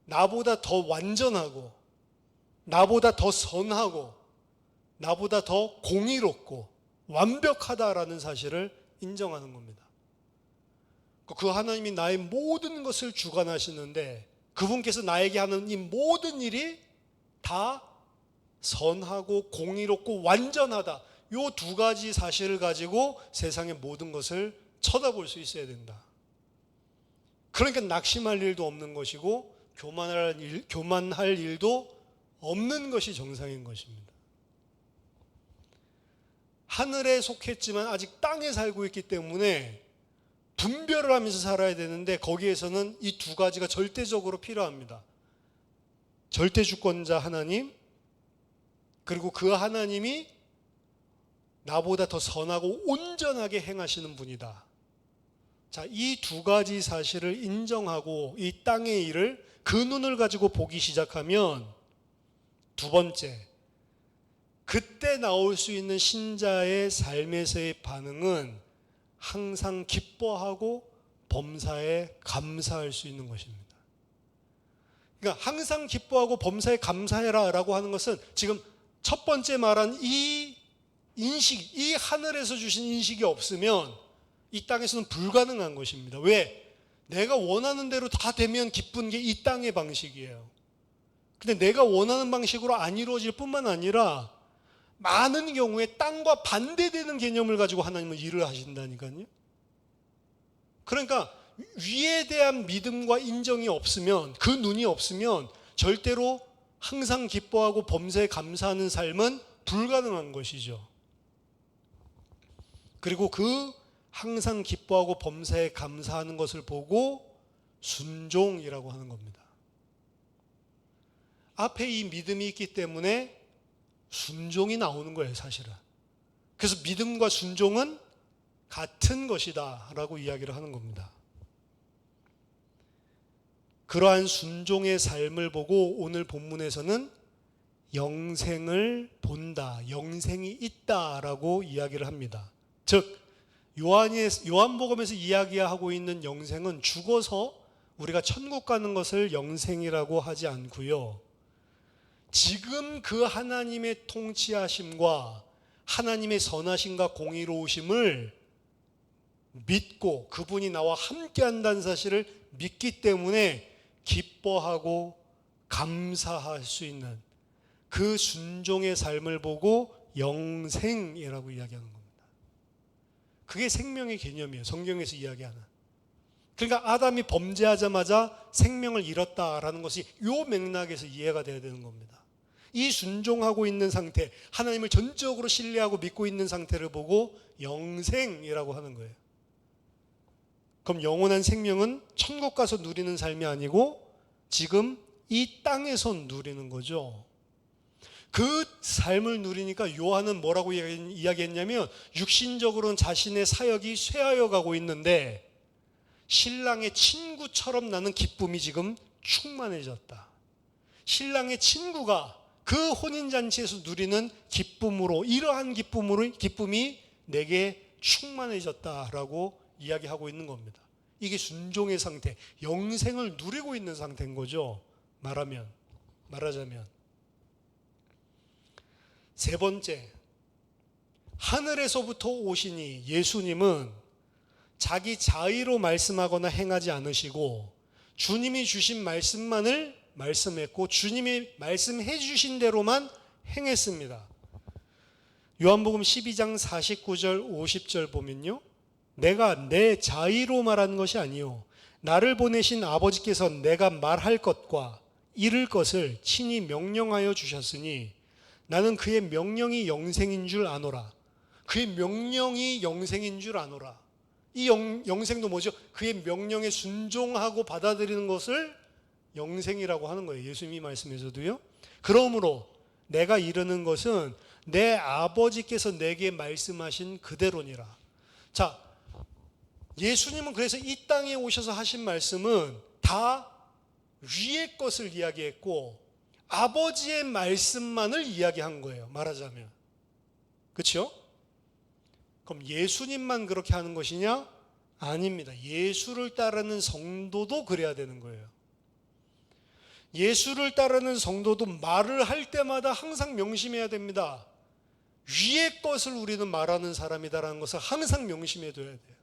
나보다 더 완전하고 나보다 더 선하고 나보다 더 공의롭고 완벽하다라는 사실을 인정하는 겁니다. 그 하나님이 나의 모든 것을 주관하시는데 그분께서 나에게 하는 이 모든 일이 다 선하고 공의롭고 완전하다. 이 두 가지 사실을 가지고 세상의 모든 것을 쳐다볼 수 있어야 된다. 그러니까 낙심할 일도 없는 것이고 교만할 일도 없는 것이 정상인 것입니다. 하늘에 속했지만 아직 땅에 살고 있기 때문에 분별을 하면서 살아야 되는데, 거기에서는 이 두 가지가 절대적으로 필요합니다. 절대주권자 하나님, 그리고 그 하나님이 나보다 더 선하고 온전하게 행하시는 분이다. 자, 이 두 가지 사실을 인정하고 이 땅의 일을 그 눈을 가지고 보기 시작하면, 두 번째, 그때 나올 수 있는 신자의 삶에서의 반응은 항상 기뻐하고 범사에 감사할 수 있는 것입니다. 그러니까 항상 기뻐하고 범사에 감사해라 라고 하는 것은 지금 첫 번째 말한 이 인식, 이 하늘에서 주신 인식이 없으면 이 땅에서는 불가능한 것입니다. 왜? 내가 원하는 대로 다 되면 기쁜 게 이 땅의 방식이에요. 근데 내가 원하는 방식으로 안 이루어질 뿐만 아니라 많은 경우에 땅과 반대되는 개념을 가지고 하나님은 일을 하신다니까요. 그러니까 위에 대한 믿음과 인정이 없으면, 그 눈이 없으면 절대로 항상 기뻐하고 범사에 감사하는 삶은 불가능한 것이죠. 그리고 그 항상 기뻐하고 범사에 감사하는 것을 보고 순종이라고 하는 겁니다. 앞에 이 믿음이 있기 때문에 순종이 나오는 거예요, 사실은. 그래서 믿음과 순종은 같은 것이다 라고 이야기를 하는 겁니다. 그러한 순종의 삶을 보고 오늘 본문에서는 영생을 본다, 영생이 있다라고 이야기를 합니다. 즉 요한복음에서 이야기하고 있는 영생은 죽어서 우리가 천국 가는 것을 영생이라고 하지 않고요, 지금 그 하나님의 통치하심과 하나님의 선하심과 공의로우심을 믿고 그분이 나와 함께한다는 사실을 믿기 때문에 기뻐하고 감사할 수 있는 그 순종의 삶을 보고 영생이라고 이야기하는 겁니다. 그게 생명의 개념이에요, 성경에서 이야기하는. 그러니까 아담이 범죄하자마자 생명을 잃었다라는 것이 이 맥락에서 이해가 돼야 되는 겁니다. 이 순종하고 있는 상태, 하나님을 전적으로 신뢰하고 믿고 있는 상태를 보고 영생이라고 하는 거예요. 그럼 영원한 생명은 천국 가서 누리는 삶이 아니고 지금 이 땅에서 누리는 거죠. 그 삶을 누리니까 요한은 뭐라고 이야기했냐면, 육신적으로는 자신의 사역이 쇠하여 가고 있는데 신랑의 친구처럼 나는 기쁨이 지금 충만해졌다. 신랑의 친구가 그 혼인잔치에서 누리는 기쁨으로, 이러한 기쁨이 내게 충만해졌다라고 이야기하고 있는 겁니다. 이게 순종의 상태, 영생을 누리고 있는 상태인 거죠. 말하자면. 세 번째, 하늘에서부터 오시니 예수님은 자기 자의로 말씀하거나 행하지 않으시고 주님이 주신 말씀만을 말씀했고 주님이 말씀해 주신 대로만 행했습니다. 요한복음 12장 49절 50절 보면요, 내가 내 자의로 말한 것이 아니요 나를 보내신 아버지께서 내가 말할 것과 이룰 것을 친히 명령하여 주셨으니 나는 그의 명령이 영생인 줄 아노라. 그의 명령이 영생인 줄 아노라. 이 영생도 뭐죠? 그의 명령에 순종하고 받아들이는 것을 영생이라고 하는 거예요. 예수님이 말씀에서도요. 그러므로 내가 이르는 것은 내 아버지께서 내게 말씀하신 그대로니라. 자, 예수님은 그래서 이 땅에 오셔서 하신 말씀은 다 위의 것을 이야기했고 아버지의 말씀만을 이야기한 거예요, 말하자면. 그렇죠? 그럼 예수님만 그렇게 하는 것이냐? 아닙니다. 예수를 따르는 성도도 그래야 되는 거예요. 예수를 따르는 성도도 말을 할 때마다 항상 명심해야 됩니다. 위의 것을 우리는 말하는 사람이다라는 것을 항상 명심해 둬야 돼요.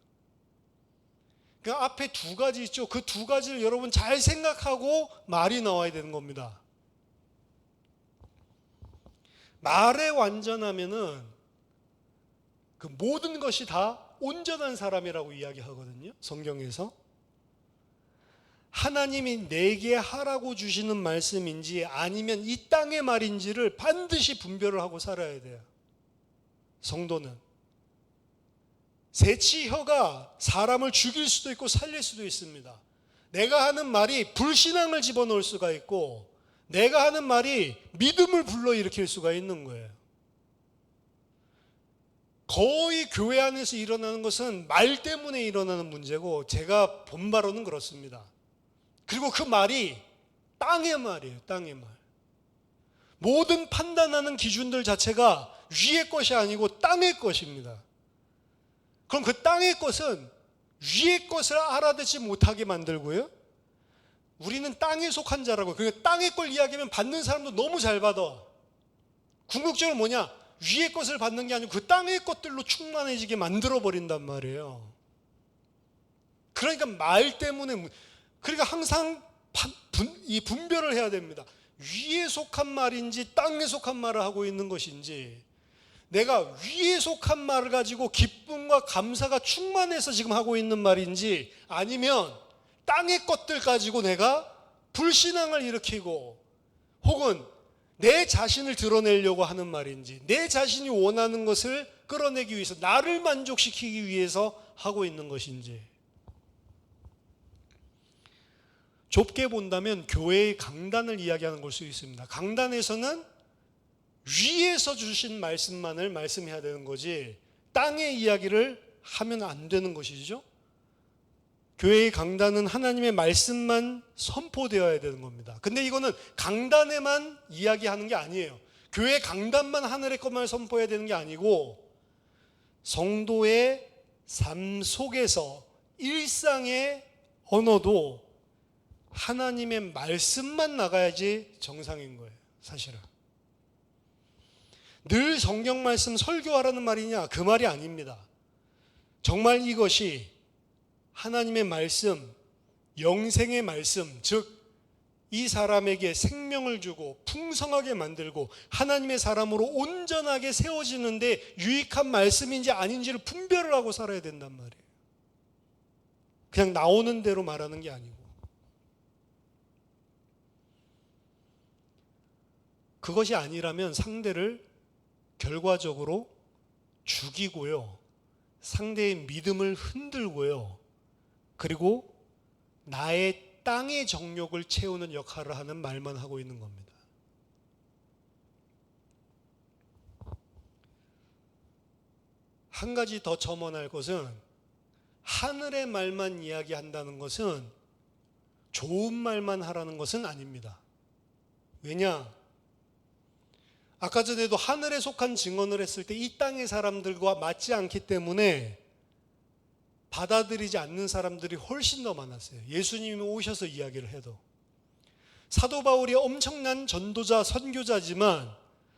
그러니까 앞에 두 가지 있죠. 그 두 가지를 여러분 잘 생각하고 말이 나와야 되는 겁니다. 말에 완전하면은 그 모든 것이 다 온전한 사람이라고 이야기하거든요, 성경에서. 하나님이 내게 하라고 주시는 말씀인지 아니면 이 땅의 말인지를 반드시 분별을 하고 살아야 돼요, 성도는. 새치혀가 사람을 죽일 수도 있고 살릴 수도 있습니다. 내가 하는 말이 불신앙을 집어넣을 수가 있고 내가 하는 말이 믿음을 불러일으킬 수가 있는 거예요. 거의 교회 안에서 일어나는 것은 말 때문에 일어나는 문제고 제가 본 바로는 그렇습니다. 그리고 그 말이 땅의 말이에요. 땅의 말. 모든 판단하는 기준들 자체가 위의 것이 아니고 땅의 것입니다. 그럼 그 땅의 것은 위의 것을 알아듣지 못하게 만들고요. 우리는 땅에 속한 자라고. 그러니까 땅의 걸 이야기하면 받는 사람도 너무 잘 받아. 궁극적으로 뭐냐? 위의 것을 받는 게 아니고 그 땅의 것들로 충만해지게 만들어버린단 말이에요. 그러니까 말 때문에, 그러니까 항상 이 분별을 해야 됩니다. 위에 속한 말인지 땅에 속한 말을 하고 있는 것인지, 내가 위에 속한 말을 가지고 기쁨과 감사가 충만해서 지금 하고 있는 말인지, 아니면 땅의 것들 가지고 내가 불신앙을 일으키고 혹은 내 자신을 드러내려고 하는 말인지, 내 자신이 원하는 것을 끌어내기 위해서, 나를 만족시키기 위해서 하고 있는 것인지. 좁게 본다면 교회의 강단을 이야기하는 걸 수 있습니다. 강단에서는 위에서 주신 말씀만을 말씀해야 되는 거지 땅의 이야기를 하면 안 되는 것이죠. 교회의 강단은 하나님의 말씀만 선포되어야 되는 겁니다. 근데 이거는 강단에만 이야기하는 게 아니에요. 교회 강단만 하늘의 것만 선포해야 되는 게 아니고 성도의 삶 속에서 일상의 언어도 하나님의 말씀만 나가야지 정상인 거예요. 사실은 늘 성경 말씀 설교하라는 말이냐? 그 말이 아닙니다. 정말 이것이 하나님의 말씀, 영생의 말씀, 즉 이 사람에게 생명을 주고 풍성하게 만들고 하나님의 사람으로 온전하게 세워지는데 유익한 말씀인지 아닌지를 분별을 하고 살아야 된단 말이에요. 그냥 나오는 대로 말하는 게 아니고. 그것이 아니라면 상대를 결과적으로 죽이고요, 상대의 믿음을 흔들고요, 그리고 나의 땅의 정욕을 채우는 역할을 하는 말만 하고 있는 겁니다. 한 가지 더 첨언할 것은, 하늘의 말만 이야기한다는 것은 좋은 말만 하라는 것은 아닙니다. 왜냐? 아까 전에도 하늘에 속한 증언을 했을 때 이 땅의 사람들과 맞지 않기 때문에 받아들이지 않는 사람들이 훨씬 더 많았어요. 예수님이 오셔서 이야기를 해도. 사도 바울이 엄청난 전도자, 선교자지만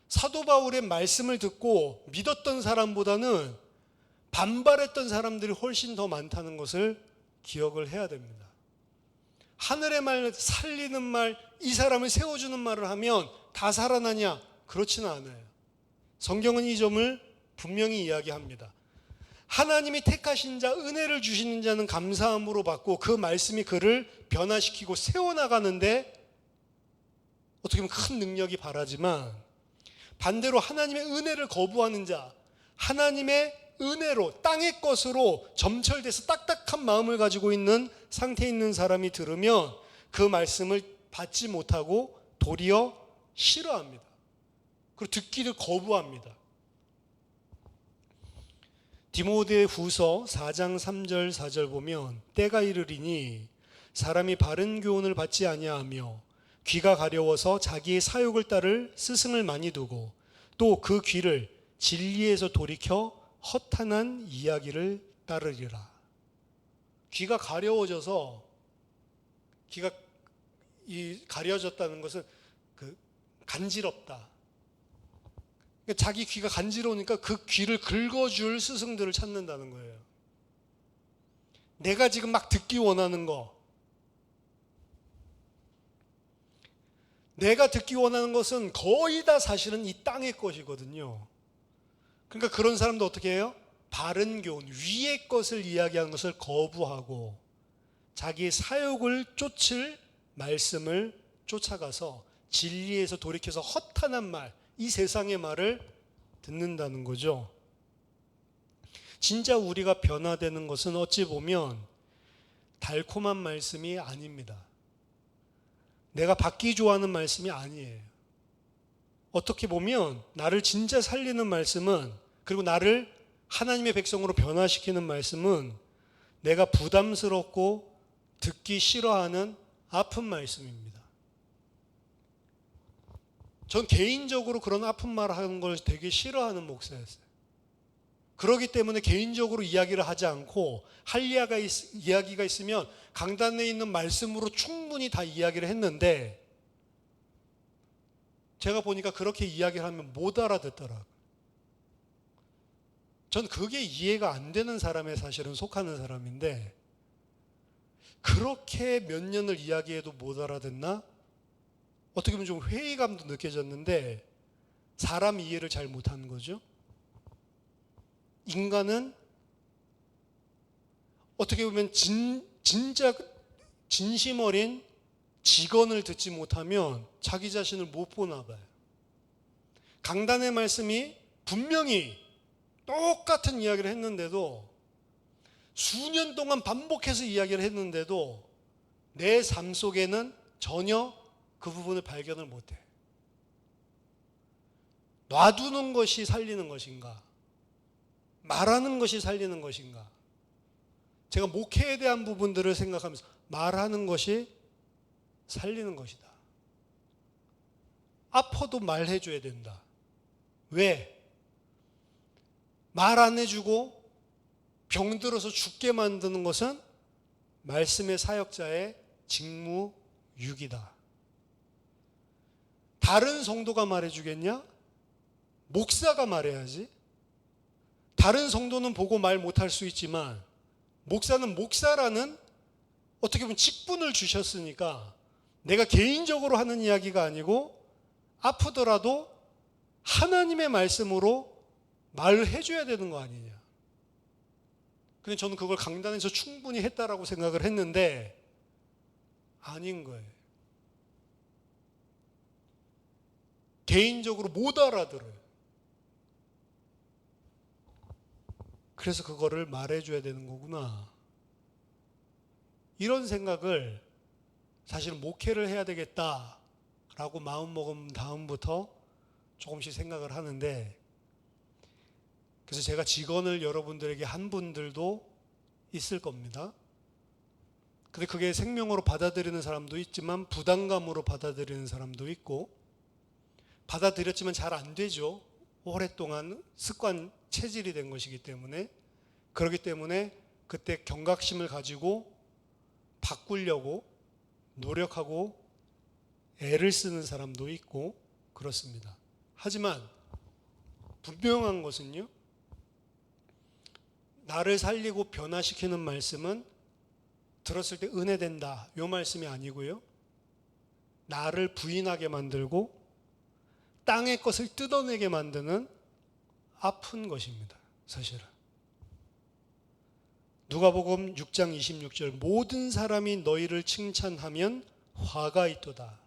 사도 바울의 말씀을 듣고 믿었던 사람보다는 반발했던 사람들이 훨씬 더 많다는 것을 기억을 해야 됩니다. 하늘의 말, 살리는 말, 이 사람을 세워주는 말을 하면 다 살아나냐? 그렇지는 않아요. 성경은 이 점을 분명히 이야기합니다. 하나님이 택하신 자, 은혜를 주시는 자는 감사함으로 받고 그 말씀이 그를 변화시키고 세워나가는데 어떻게 보면 큰 능력이 바라지만, 반대로 하나님의 은혜를 거부하는 자, 하나님의 은혜로 땅의 것으로 점철돼서 딱딱한 마음을 가지고 있는 상태에 있는 사람이 들으면 그 말씀을 받지 못하고 도리어 싫어합니다. 그리고 듣기를 거부합니다. 디모데 후서 4장 3절 4절 보면, 때가 이르리니 사람이 바른 교훈을 받지 아니하며 귀가 가려워서 자기의 사욕을 따를 스승을 많이 두고 또 그 귀를 진리에서 돌이켜 허탄한 이야기를 따르리라. 귀가 가려워져서, 귀가 가려졌다는 것은 간지럽다. 자기 귀가 간지러우니까 그 귀를 긁어줄 스승들을 찾는다는 거예요. 내가 지금 막 듣기 원하는 거, 내가 듣기 원하는 것은 거의 다 사실은 이 땅의 것이거든요. 그러니까 그런 사람도 어떻게 해요? 바른 교훈, 위의 것을 이야기하는 것을 거부하고 자기의 사욕을 쫓을 말씀을 쫓아가서 진리에서 돌이켜서 허탄한 말, 이 세상의 말을 듣는다는 거죠. 진짜 우리가 변화되는 것은 어찌 보면 달콤한 말씀이 아닙니다. 내가 받기 좋아하는 말씀이 아니에요. 어떻게 보면 나를 진짜 살리는 말씀은, 그리고 나를 하나님의 백성으로 변화시키는 말씀은 내가 부담스럽고 듣기 싫어하는 아픈 말씀입니다. 전 개인적으로 그런 아픈 말 하는 걸 되게 싫어하는 목사였어요. 그렇기 때문에 개인적으로 이야기를 하지 않고 할 이야기가 있으면 강단에 있는 말씀으로 충분히 다 이야기를 했는데, 제가 보니까 그렇게 이야기를 하면 못 알아듣더라고요. 전 그게 이해가 안 되는 사람에 사실은 속하는 사람인데, 그렇게 몇 년을 이야기해도 못 알아듣나? 어떻게 보면 좀 회의감도 느껴졌는데, 사람 이해를 잘 못하는 거죠. 인간은 어떻게 보면 진짜 진심 어린 직언을 듣지 못하면 자기 자신을 못 보나 봐요. 강단의 말씀이 분명히 똑같은 이야기를 했는데도, 수년 동안 반복해서 이야기를 했는데도 내 삶 속에는 전혀 그 부분을 발견을 못해. 놔두는 것이 살리는 것인가? 말하는 것이 살리는 것인가? 제가 목회에 대한 부분들을 생각하면서 말하는 것이 살리는 것이다. 아파도 말해줘야 된다. 왜? 말 안 해주고 병들어서 죽게 만드는 것은 말씀의 사역자의 직무유기다. 다른 성도가 말해주겠냐? 목사가 말해야지. 다른 성도는 보고 말 못할 수 있지만 목사는 목사라는 어떻게 보면 직분을 주셨으니까 내가 개인적으로 하는 이야기가 아니고 아프더라도 하나님의 말씀으로 말을 해줘야 되는 거 아니냐. 근데 저는 그걸 강단에서 충분히 했다라고 생각을 했는데 아닌 거예요. 개인적으로 못 알아들어요. 그래서 그거를 말해줘야 되는 거구나. 이런 생각을 사실 목회를 해야 되겠다라고 마음먹은 다음부터 조금씩 생각을 하는데, 그래서 제가 직언을 여러분들에게 한 분들도 있을 겁니다. 근데 그게 생명으로 받아들이는 사람도 있지만 부담감으로 받아들이는 사람도 있고, 받아들였지만 잘 안 되죠. 오랫동안 습관, 체질이 된 것이기 때문에. 그렇기 때문에 그때 경각심을 가지고 바꾸려고 노력하고 애를 쓰는 사람도 있고 그렇습니다. 하지만 분명한 것은요, 나를 살리고 변화시키는 말씀은 들었을 때 은혜된다, 이 말씀이 아니고요, 나를 부인하게 만들고 땅의 것을 뜯어내게 만드는 아픈 것입니다. 사실은 누가복음 6장 26절, 모든 사람이 너희를 칭찬하면 화가 있도다.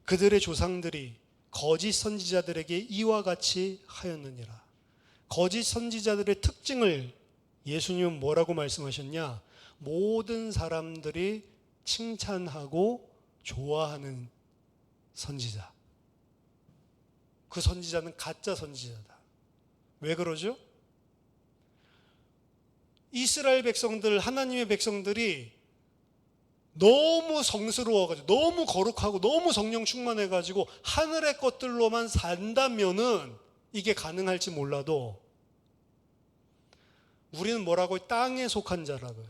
그들의 조상들이 거짓 선지자들에게 이와 같이 하였느니라. 거짓 선지자들의 특징을 예수님은 뭐라고 말씀하셨냐? 모든 사람들이 칭찬하고 좋아하는 선지자. 그 선지자는 가짜 선지자다. 왜 그러죠? 이스라엘 백성들, 하나님의 백성들이 너무 성스러워가지고, 너무 거룩하고, 너무 성령 충만해가지고 하늘의 것들로만 산다면은 이게 가능할지 몰라도, 우리는 뭐라고 해요? 땅에 속한 자라고요.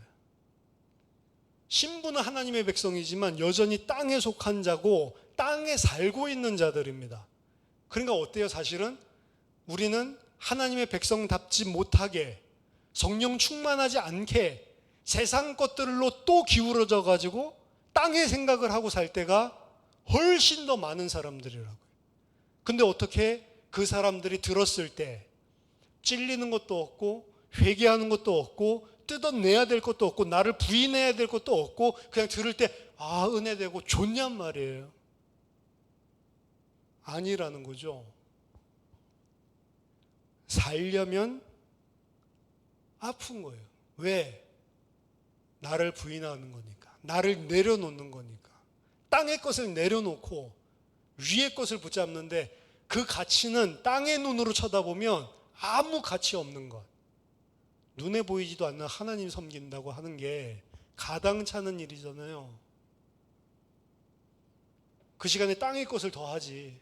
신부는 하나님의 백성이지만 여전히 땅에 속한 자고 땅에 살고 있는 자들입니다. 그러니까 어때요? 사실은 우리는 하나님의 백성답지 못하게, 성령 충만하지 않게 세상 것들로 또 기울어져 가지고 땅의 생각을 하고 살 때가 훨씬 더 많은 사람들이라고요. 근데 어떻게 그 사람들이 들었을 때 찔리는 것도 없고 회개하는 것도 없고 뜯어내야 될 것도 없고 나를 부인해야 될 것도 없고 그냥 들을 때 아, 은혜되고 좋냔 말이에요. 아니라는 거죠. 살려면 아픈 거예요. 왜? 나를 부인하는 거니까. 나를 내려놓는 거니까. 땅의 것을 내려놓고 위의 것을 붙잡는데 그 가치는 땅의 눈으로 쳐다보면 아무 가치 없는 것. 눈에 보이지도 않는 하나님 섬긴다고 하는 게 가당찮은 일이잖아요. 그 시간에 땅의 것을 더하지.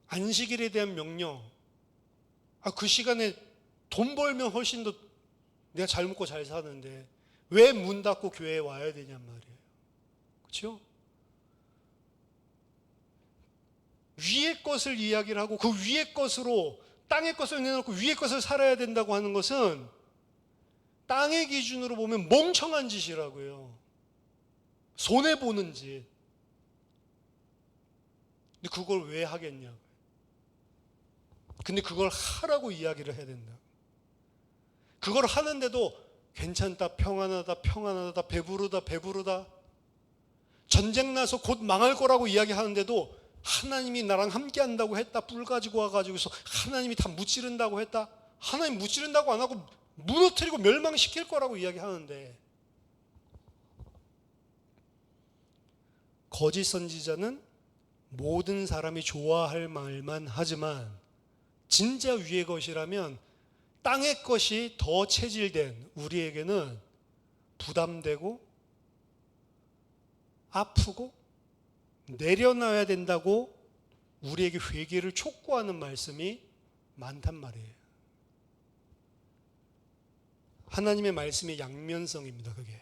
안식일에 대한 명령. 그 시간에 돈 벌면 훨씬 더 내가 잘 먹고 잘 사는데 왜 문 닫고 교회에 와야 되냔 말이에요. 그렇죠? 위의 것을 이야기를 하고 그 위의 것으로 땅의 것을 내놓고 위의 것을 살아야 된다고 하는 것은 땅의 기준으로 보면 멍청한 짓이라고요. 손해보는 짓. 근데 그걸 왜 하겠냐고요. 근데 그걸 하라고 이야기를 해야 된다. 그걸 하는데도 괜찮다, 평안하다, 배부르다. 전쟁 나서 곧 망할 거라고 이야기하는데도 하나님이 나랑 함께 한다고 했다. 뿔 가지고 와가지고서 하나님이 다 무찌른다고 했다. 하나님 무찌른다고 안 하고 무너뜨리고 멸망시킬 거라고 이야기하는데, 거짓 선지자는 모든 사람이 좋아할 말만 하지만 진짜 위의 것이라면 땅의 것이 더 체질된 우리에게는 부담되고 아프고 내려놔야 된다고 우리에게 회개를 촉구하는 말씀이 많단 말이에요. 하나님의 말씀의 양면성입니다, 그게.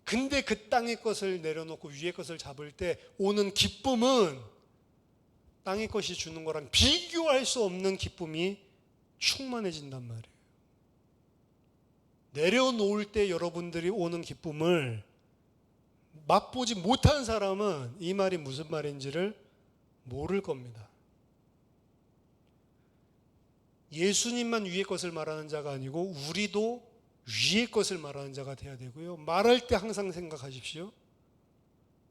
근데 그 땅의 것을 내려놓고 위의 것을 잡을 때 오는 기쁨은 땅의 것이 주는 거랑 비교할 수 없는 기쁨이 충만해진단 말이에요. 내려놓을 때 여러분들이 오는 기쁨을 맛보지 못한 사람은 이 말이 무슨 말인지를 모를 겁니다. 예수님만 위의 것을 말하는 자가 아니고 우리도 위의 것을 말하는 자가 돼야 되고요. 말할 때 항상 생각하십시오.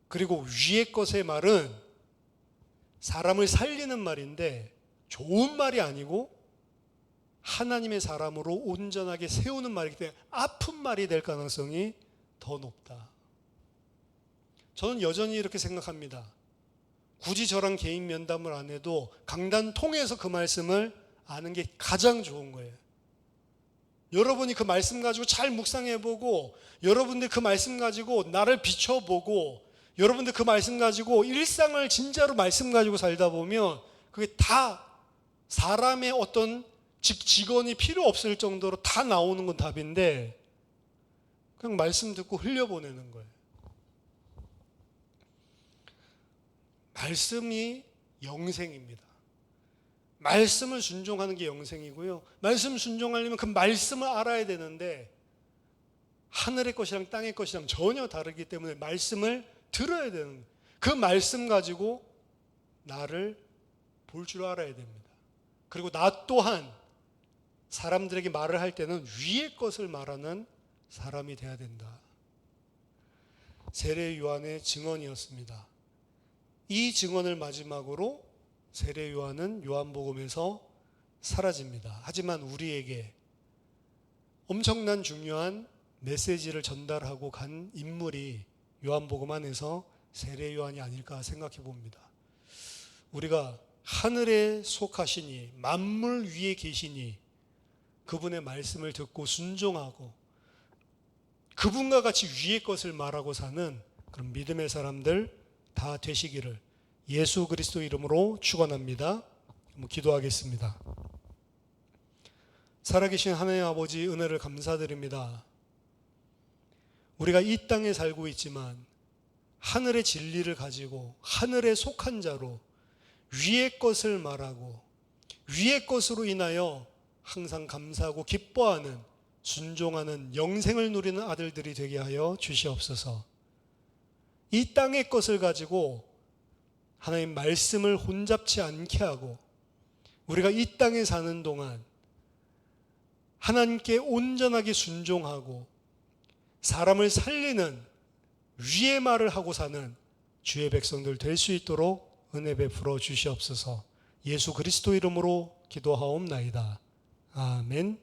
그리고 위의 것의 말은 사람을 살리는 말인데 좋은 말이 아니고 하나님의 사람으로 온전하게 세우는 말이기 때문에 아픈 말이 될 가능성이 더 높다. 저는 여전히 이렇게 생각합니다. 굳이 저랑 개인 면담을 안 해도 강단 통해서 그 말씀을 아는 게 가장 좋은 거예요. 여러분이 그 말씀 가지고 잘 묵상해보고, 여러분들 그 말씀 가지고 나를 비춰보고, 여러분들 그 말씀 가지고 일상을 진짜로 말씀 가지고 살다 보면 그게 다 사람의 어떤 직원이 필요 없을 정도로 다 나오는 건 답인데 그냥 말씀 듣고 흘려보내는 거예요. 말씀이 영생입니다. 말씀을 순종하는 게 영생이고요. 말씀 순종하려면 그 말씀을 알아야 되는데 하늘의 것이랑 땅의 것이랑 전혀 다르기 때문에 말씀을 들어야 되는 거예요. 그 말씀 가지고 나를 볼 줄 알아야 됩니다. 그리고 나 또한 사람들에게 말을 할 때는 위의 것을 말하는 사람이 돼야 된다. 세례 요한의 증언이었습니다. 이 증언을 마지막으로 세례 요한은 요한복음에서 사라집니다. 하지만 우리에게 엄청난 중요한 메시지를 전달하고 간 인물이 요한복음 안에서 세례 요한이 아닐까 생각해 봅니다. 우리가 하늘에 속하시니 만물 위에 계시니 그분의 말씀을 듣고 순종하고 그분과 같이 위의 것을 말하고 사는 그런 믿음의 사람들 다 되시기를 예수 그리스도 이름으로 축원합니다. 한번 기도하겠습니다. 살아계신 하나님 아버지, 은혜를 감사드립니다. 우리가 이 땅에 살고 있지만 하늘의 진리를 가지고 하늘에 속한 자로 위의 것을 말하고 위의 것으로 인하여 항상 감사하고 기뻐하는 순종하는 영생을 누리는 아들들이 되게 하여 주시옵소서. 이 땅의 것을 가지고 하나님 말씀을 혼잡지 않게 하고 우리가 이 땅에 사는 동안 하나님께 온전하게 순종하고 사람을 살리는 위의 말을 하고 사는 주의 백성들 될 수 있도록 은혜 베풀어 주시옵소서. 예수 그리스도 이름으로 기도하옵나이다. 아멘.